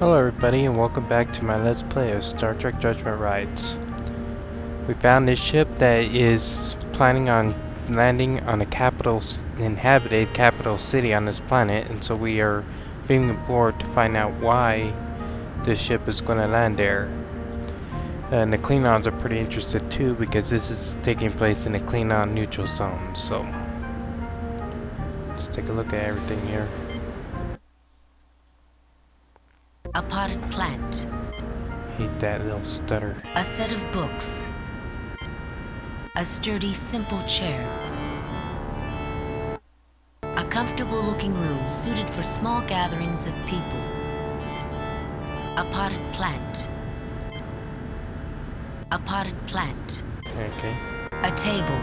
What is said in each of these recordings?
Hello everybody and welcome back to my Let's Play of Star Trek Judgment Rites. We found this ship that is planning on landing on a inhabited capital city on this planet, and so we are beaming aboard to find out why this ship is going to land there. And the Klingons are pretty interested too, because this is taking place in a Klingon neutral zone, so let's take a look at everything here. A potted plant. Hate that little stutter. A set of books. A sturdy, simple chair. A comfortable-looking room suited for small gatherings of people. A potted plant. A potted plant. Okay. A table.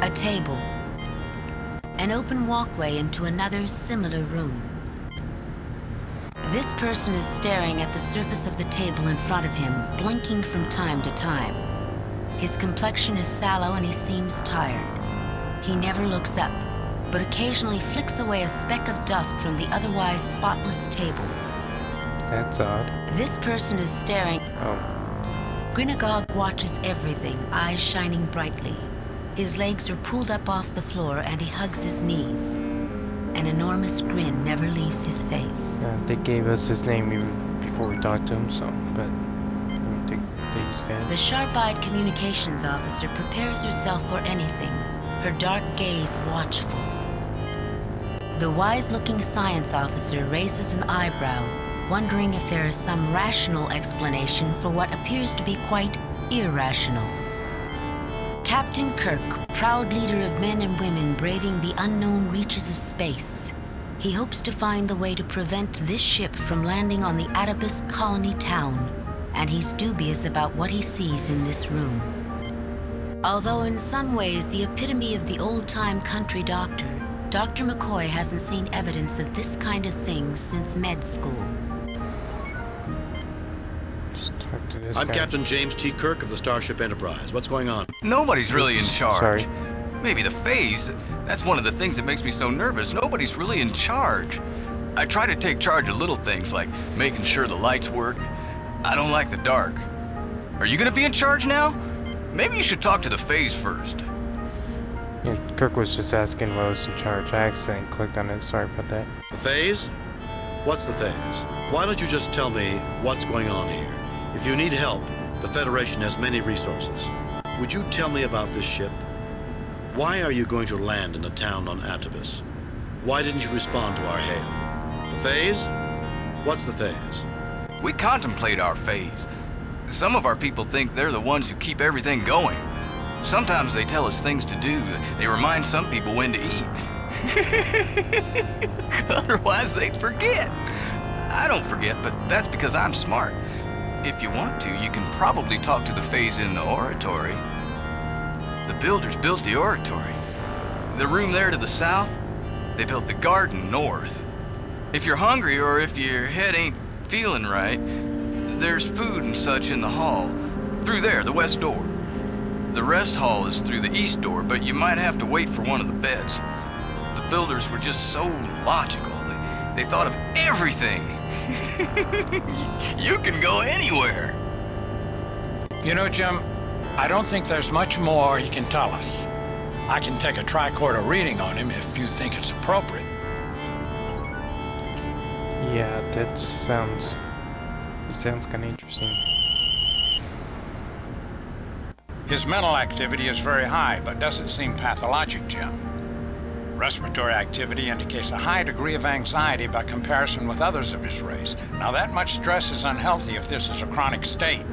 A table. An open walkway into another similar room. This person is staring at the surface of the table in front of him, blinking from time to time. His complexion is sallow and he seems tired. He never looks up, but occasionally flicks away a speck of dust from the otherwise spotless table. That's odd. This person is staring. Oh. Grinagog watches everything, eyes shining brightly. His legs are pulled up off the floor and he hugs his knees. An enormous grin never leaves his face. They gave us his name even before we talked to him, so, but let me take these guys. The sharp-eyed communications officer prepares herself for anything, her dark gaze watchful. The wise-looking science officer raises an eyebrow, wondering if there is some rational explanation for what appears to be quite irrational. Captain Kirk, proud leader of men and women braving the unknown reaches of space. He hopes to find the way to prevent this ship from landing on the Adabus colony town, and he's dubious about what he sees in this room. Although in some ways the epitome of the old-time country doctor, Dr. McCoy hasn't seen evidence of this kind of thing since med school. I'm Captain James T. Kirk of the Starship Enterprise. What's going on? Nobody's really in charge. Sorry. Maybe the phase. That's one of the things that makes me so nervous. Nobody's really in charge. I try to take charge of little things like making sure the lights work. I don't like the dark. Are you gonna be in charge now? Maybe you should talk to the phase first. Yeah, Kirk was just asking what was in charge. I accidentally clicked on it. Sorry about that. The phase? What's the phase? Why don't you just tell me what's going on here? If you need help, the Federation has many resources. Would you tell me about this ship? Why are you going to land in a town on Atavus? Why didn't you respond to our hail? The phase? What's the phase? We contemplate our phase. Some of our people think they're the ones who keep everything going. Sometimes they tell us things to do. They remind some people when to eat. Otherwise, they'd forget. I don't forget, but that's because I'm smart. If you want to, you can probably talk to the phase in the oratory. The builders built the oratory. The room there to the south, they built the garden north. If you're hungry or if your head ain't feeling right, there's food and such in the hall. Through there, the west door. The rest hall is through the east door, but you might have to wait for one of the beds. The builders were just so logical. They thought of everything. You can go anywhere. You know, Jim, I don't think there's much more he can tell us. I can take a tricorder reading on him if you think it's appropriate. Yeah, that sounds kind of interesting. His mental activity is very high, but doesn't seem pathologic, Jim. Respiratory activity indicates a high degree of anxiety by comparison with others of his race. Now, that much stress is unhealthy if this is a chronic state.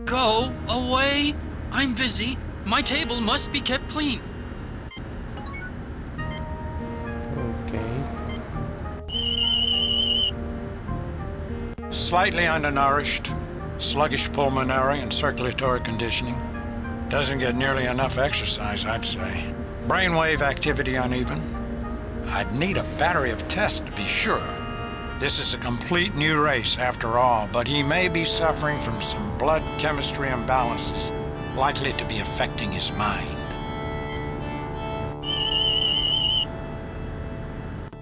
Go away! I'm busy. My table must be kept clean. Okay. Slightly undernourished, sluggish pulmonary and circulatory conditioning. Doesn't get nearly enough exercise, I'd say. Brainwave activity uneven. I'd need a battery of tests to be sure. This is a complete new race after all, but he may be suffering from some blood chemistry imbalances likely to be affecting his mind.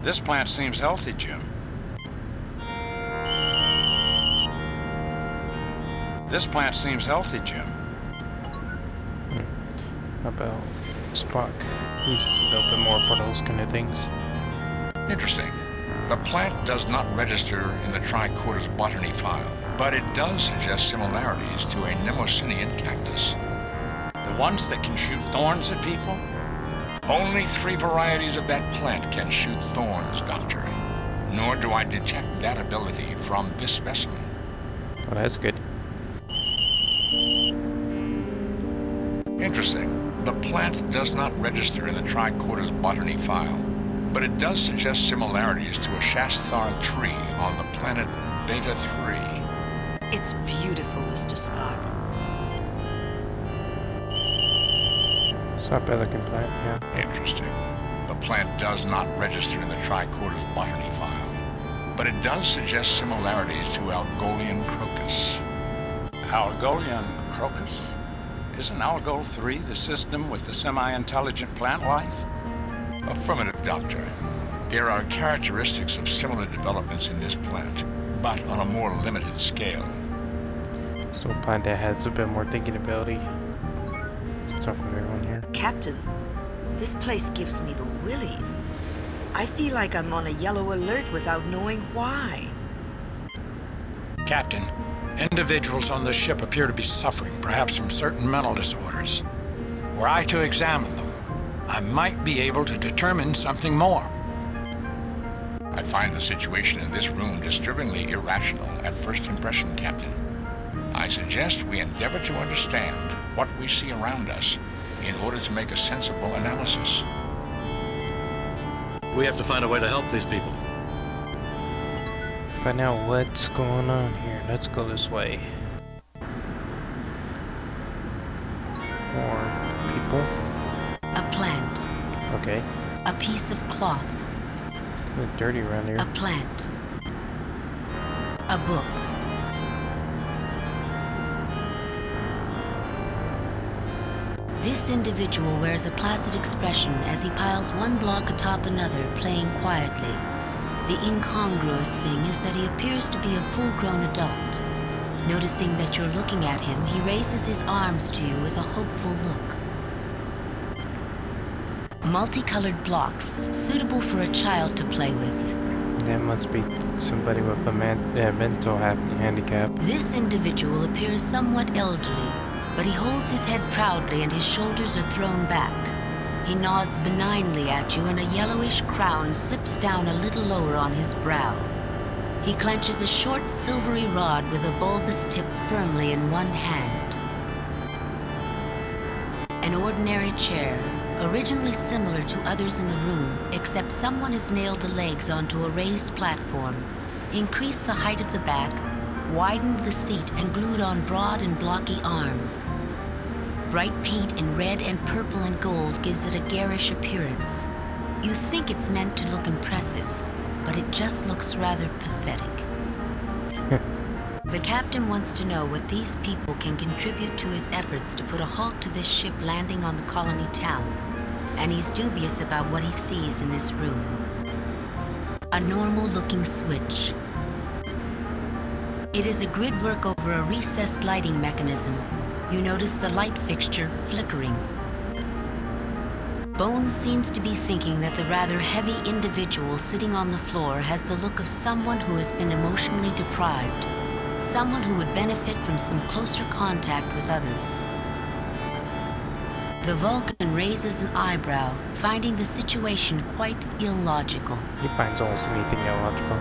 This plant seems healthy, Jim. This plant seems healthy, Jim. How about Spock? He's a little bit more for those kind of things. Interesting. The plant does not register in the Tricorder's botany file, but it does suggest similarities to a Nemosinian cactus. The ones that can shoot thorns at people? Only 3 varieties of that plant can shoot thorns, Doctor. Nor do I detect that ability from this specimen. Well, that's good. Interesting. The plant does not register in the Tricorder's botany file, but it does suggest similarities to a Shasthar tree on the planet Beta 3. It's beautiful, Mr. Spock. It's not bad looking plant, yeah. Interesting. The plant does not register in the Tricorder's botany file, but it does suggest similarities to Algolian crocus. Algolian crocus? Isn't Algol 3 the system with the semi-intelligent plant life? Affirmative, Doctor. There are characteristics of similar developments in this plant, but on a more limited scale. So a plant that has a bit more thinking ability. Let's talk with everyone here. Captain, this place gives me the willies. I feel like I'm on a yellow alert without knowing why. Captain, individuals on this ship appear to be suffering, perhaps from certain mental disorders. Were I to examine them, I might be able to determine something more. I find the situation in this room disturbingly irrational at first impression, Captain. I suggest we endeavor to understand what we see around us in order to make a sensible analysis. We have to find a way to help these people. Find out what's going on here. Let's go this way. More people. A plant. Okay. A piece of cloth. Kind of dirty around here. A plant. A book. This individual wears a placid expression as he piles one block atop another, playing quietly. The incongruous thing is that he appears to be a full-grown adult. Noticing that you're looking at him, he raises his arms to you with a hopeful look. Multicolored blocks, suitable for a child to play with. That must be somebody with a mental handicap. This individual appears somewhat elderly, but he holds his head proudly and his shoulders are thrown back. He nods benignly at you and a yellowish crown slips down a little lower on his brow. He clenches a short silvery rod with a bulbous tip firmly in one hand. An ordinary chair, originally similar to others in the room, except someone has nailed the legs onto a raised platform, increased the height of the back, widened the seat, and glued on broad and blocky arms. Bright paint in red and purple and gold gives it a garish appearance. You think it's meant to look impressive, but it just looks rather pathetic. The captain wants to know what these people can contribute to his efforts to put a halt to this ship landing on the colony town, and he's dubious about what he sees in this room. A normal-looking switch. It is a grid work over a recessed lighting mechanism. You notice the light fixture flickering. Bones seems to be thinking that the rather heavy individual sitting on the floor has the look of someone who has been emotionally deprived, someone who would benefit from some closer contact with others. The Vulcan raises an eyebrow, finding the situation quite illogical. He finds almost anything illogical.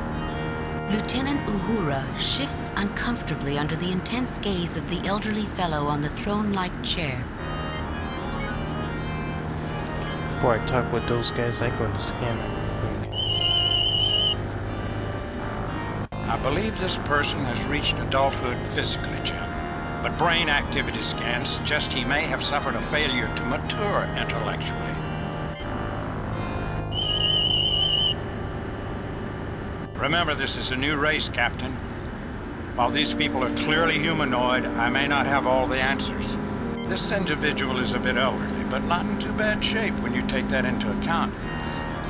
Lieutenant Uhura shifts uncomfortably under the intense gaze of the elderly fellow on the throne-like chair. Before I talk with those guys, I go to scan it. I believe this person has reached adulthood physically, Jim, but brain activity scans suggest he may have suffered a failure to mature intellectually. Remember, this is a new race, Captain. While these people are clearly humanoid, I may not have all the answers. This individual is a bit elderly, but not in too bad shape when you take that into account.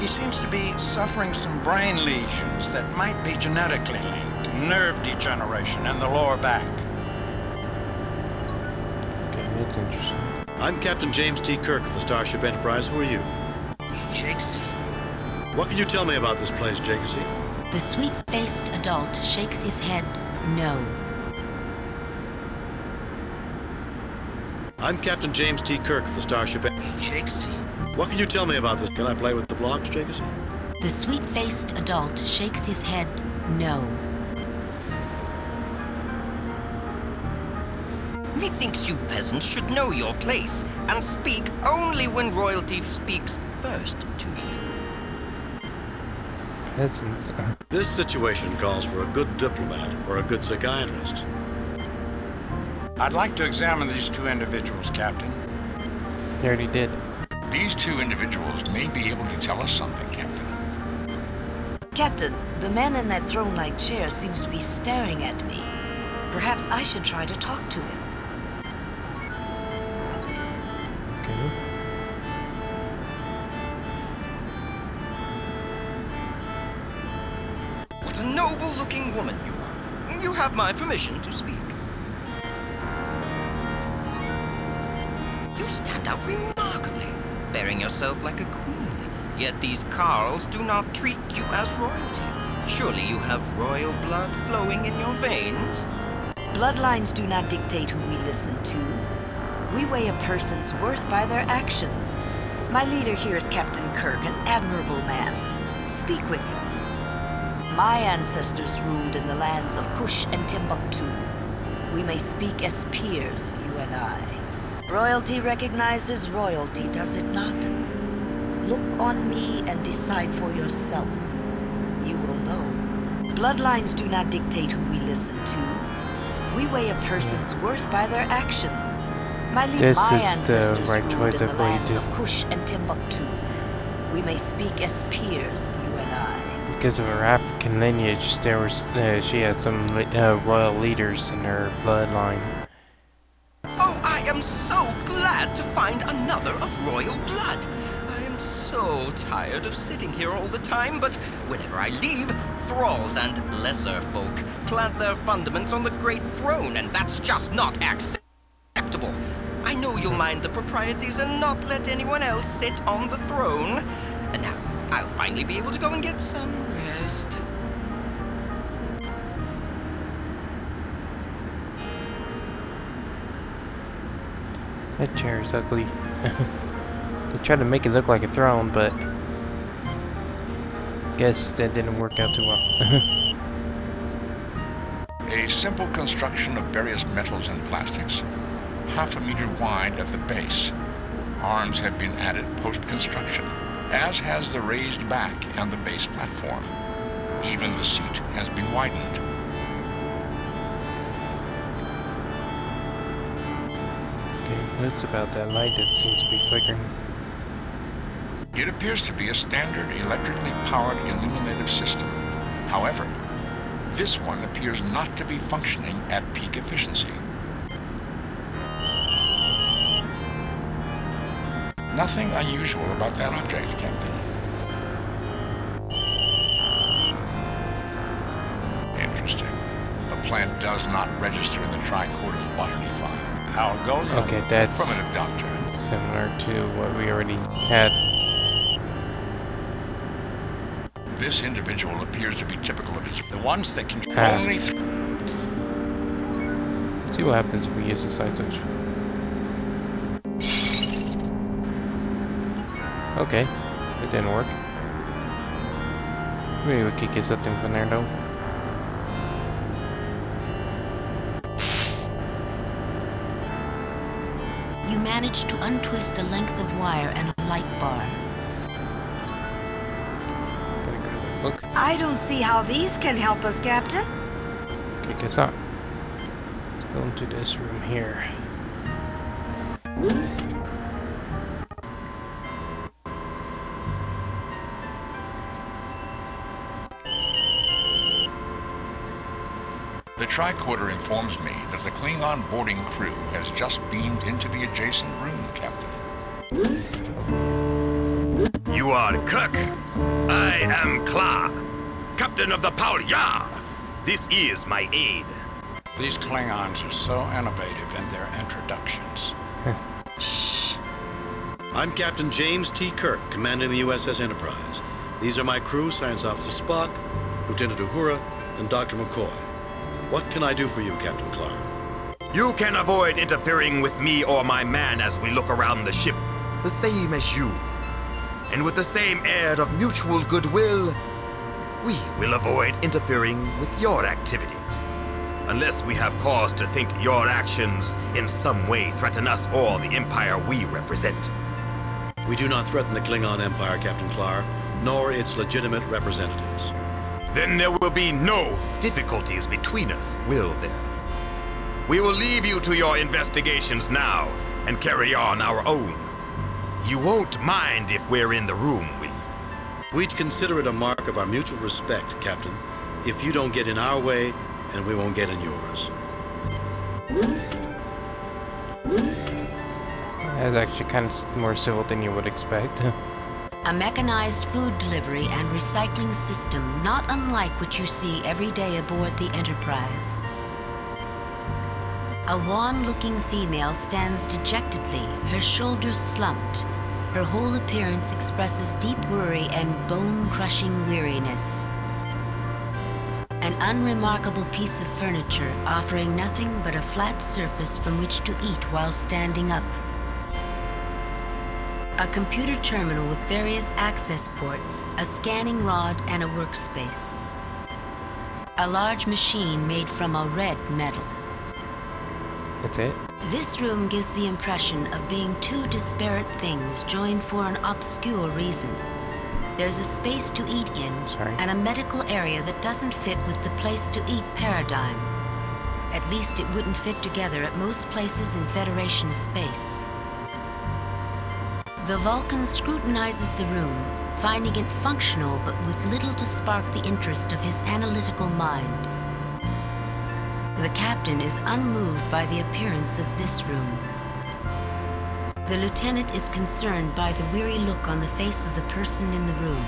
He seems to be suffering some brain lesions that might be genetically linked. Nerve degeneration in the lower back. Okay, that's interesting. I'm Captain James T. Kirk of the Starship Enterprise. Who are you? Jakes. What can you tell me about this place, Jakes? The sweet-faced adult shakes his head no. I'm Captain James T. Kirk of the Starship Jakes. What can you tell me about this? Can I play with the blocks, Jakes? The sweet-faced adult shakes his head no. Methinks you peasants should know your place and speak only when royalty speaks first to you. Peasants. This situation calls for a good diplomat or a good psychiatrist. I'd like to examine these two individuals, Captain. He already did. These two individuals may be able to tell us something, Captain. Captain, the man in that throne-like chair seems to be staring at me. Perhaps I should try to talk to him. Okay. What a noble-looking woman you are. You have my permission to speak. You stand out remarkably, bearing yourself like a queen. Yet these Carls do not treat you as royalty. Surely you have royal blood flowing in your veins? Bloodlines do not dictate who we listen to. We weigh a person's worth by their actions. My leader here is Captain Kirk, an admirable man. Speak with him. My ancestors ruled in the lands of Kush and Timbuktu. We may speak as peers, you and I. Royalty recognizes royalty, does it not? Look on me and decide for yourself. You will know. Bloodlines do not dictate who we listen to. We weigh a person's worth by their actions. My ancestors right ruled choice, in I the believe, lands just- of Kush and Timbuktu. We may speak as peers, you and I. Because of her African lineage, there was she had some royal leaders in her bloodline. Oh, I am so glad to find another of royal blood. I am so tired of sitting here all the time, but whenever I leave, thralls and lesser folk plant their fundaments on the great throne, and that's just not acceptable. I know you'll mind the proprieties and not let anyone else sit on the throne. And now, I'll finally be able to go and get some rest. That chair is ugly. They tried to make it look like a throne, but guess that didn't work out too well. A simple construction of various metals and plastics, 1/2 meter wide at the base. Arms have been added post-construction, as has the raised back and the base platform. Even the seat has been widened. Okay, what's about that light that seems to be flickering? It appears to be a standard electrically powered illuminative system. However, this one appears not to be functioning at peak efficiency. Nothing unusual about that object, Captain. Interesting. The plant does not register in the tricorder's botany file. I'll go now. Okay, that's Affirmative, Doctor. similar to what we already had. This individual appears to be typical of his... The ones that can Only See what happens if we use the side switch. Okay, it didn't work. Maybe we could get something from there though. You manage to untwist a length of wire and a light bar. Gotta grab a book. I don't see how these can help us, Captain. Kick us out. Let's go into this room here. The tricorder informs me that the Klingon boarding crew has just beamed into the adjacent room, Captain. You You are Kirk. I am Kla, captain of the Palya. This is my aide. These Klingons are so innovative in their introductions. Shh. I'm Captain James T. Kirk, commanding the USS Enterprise. These are my crew, Science Officer Spock, Lieutenant Uhura, and Dr. McCoy. What can I do for you, Captain Clark? You can avoid interfering with me or my man as we look around the ship, the same as you. And with the same air of mutual goodwill, we will avoid interfering with your activities. Unless we have cause to think your actions in some way threaten us or the Empire we represent. We do not threaten the Klingon Empire, Captain Clark, nor its legitimate representatives. Then there will be no difficulties between us, will there? We will leave you to your investigations now and carry on our own. You won't mind if we're in the room, will you? We'd consider it a mark of our mutual respect, Captain, if you don't get in our way, and we won't get in yours. That's actually kind of more civil than you would expect. A mechanized food delivery and recycling system not unlike what you see every day aboard the Enterprise. A wan-looking female stands dejectedly, her shoulders slumped. Her whole appearance expresses deep worry and bone-crushing weariness. An unremarkable piece of furniture offering nothing but a flat surface from which to eat while standing up. A computer terminal with various access ports, a scanning rod, and a workspace. A large machine made from a red metal. That's it? This room gives the impression of being two disparate things joined for an obscure reason. There's a space to eat in, and a medical area that doesn't fit with the place to eat paradigm. At least it wouldn't fit together at most places in Federation space. The Vulcan scrutinizes the room, finding it functional but with little to spark the interest of his analytical mind. The captain is unmoved by the appearance of this room. The lieutenant is concerned by the weary look on the face of the person in the room.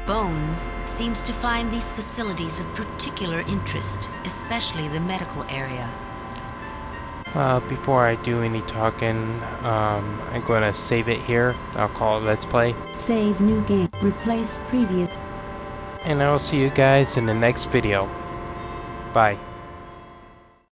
Bones seems to find these facilities of particular interest, especially the medical area. Before I do any talking, I'm going to save it here. I'll call it Let's Play. Save new game. Replace previous. And I will see you guys in the next video. Bye.